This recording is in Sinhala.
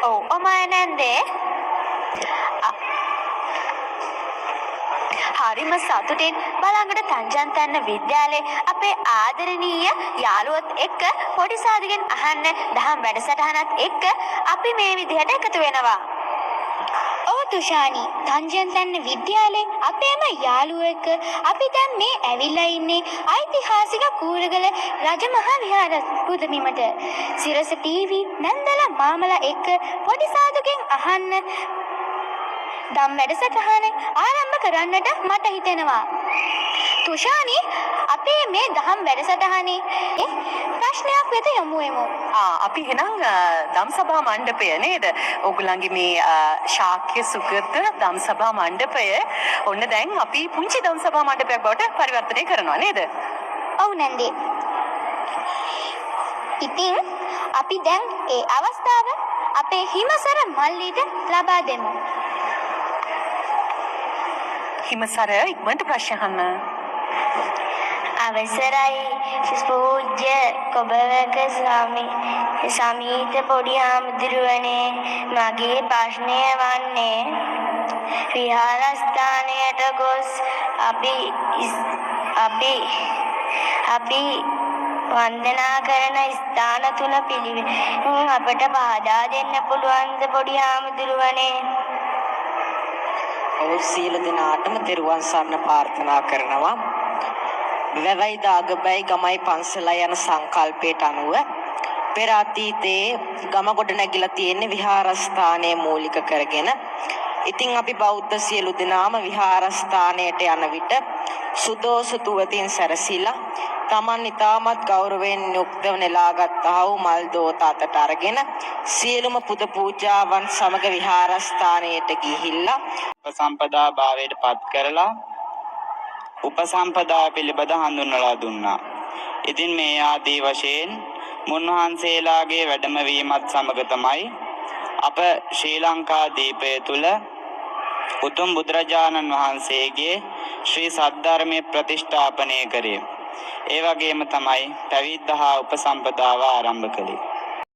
ඔව් ඔමයි නැන්දේ. හරිම සතුටින් බලංගොඩ තංජන්තන්න විද්‍යාලයේ අපේ ආදරණීය යාළුවොත් එක්ක පොඩි සාදුගෙන් අහන්න දහම් වැඩසටහනත් එක්ක අපි මේ විදිහට එකතු වෙනවා. ඔව් තුෂානි, තංජන්තන්න විද්‍යාලයේ අපේම යාළුවෝ එක්ක අපි දැන් මේ ඇවිල්ලා ඉන්නේ ඓතිහාසික කූරගල රජමහා විහාර පුදබිමට. සිරස ටීවී නැන්දලා මාමලා එක්ක පොඩි සාදුගෙන් අහන්න දම් වැඩසටහන ආරම්භ කරන්නට මට හිතෙනවා. තුෂානි, අපේ මේ දහම් වැඩසටහනේ ප්‍රශ්නයක් වෙත යමු එමු. අපි එහෙනම් දම් සභා මණ්ඩපය නේද? ඕගොල්ලන්ගේ මේ ශාක්‍ය සුගත දම් සභා මණ්ඩපය ඔන්න දැන් අපි පුංචි දම් සභා මණ්ඩපයක් බවට පරිවර්තනය කරනවා නේද? ඔව් නැන්දේ. ඉතින් අපි දැන් ඒ අවස්ථාව අපේ හිමසර මල්ලිට ලබා දෙමු. හිමසර ඉක්මනට ප්‍රශ්න අහන්න. අවසරයි පූජ්‍ය කොබවක සමීත පොඩි හාමුදුරුවනේ, මගේ ප්‍රශ්නය වන්නේ විහාරස්ථානයට ගොස් අපි වන්දනා කරන ස්ථාන තුන පිළිවෙලින් අපට පහදා දෙන්න පුළුවන්ද පොඩි හාමුදුරුවනේ? ඔව්, සියලු දෙනාටම තෙරුවන් සරණ ප්‍රාර්ථනා කරනවා. වැවයි දාගබයි ගමයි පන්සලයි යන සංකල්පයට අනුව පෙර අතීතයේ ගම ගොඩ නැගිලා තියෙන විහාරස්ථානය මූලික කරගෙන, ඉතින් අපි බෞද්ධ සියලු දෙනාම විහාරස්ථානයට යන විට සුදෝසුතුවතින් සැරසිලා තමන් ඉතාමත් ගෞරවයෙන් යුක්තව නෙලාගත්තා වූ මල් දෝත අතට අරගෙන සියලුම පුද පූජාවන් සමග විහාරස්ථානයට ගිහිල්ලා උපසම්පදා භාවයට පත් කරලා උපසම්පදා පිළිබඳ හඳුන්වලා දුන්නා. ඉතින් මේ ආදී වශයෙන් මුන්වහන්සේලාගේ වැඩම වීමත් සමග තමයි අප ශ්‍රී ලංකා දීපය තුල උතුම් බුදුරජාණන් වහන්සේගේ ශ්‍රී සද්ධර්මයේ ප්‍රතිෂ්ඨාපනය කරේ. ඒ වගේම තමයි පැවිද්ද හා උපසම්පදාව ආරම්භ කළේ.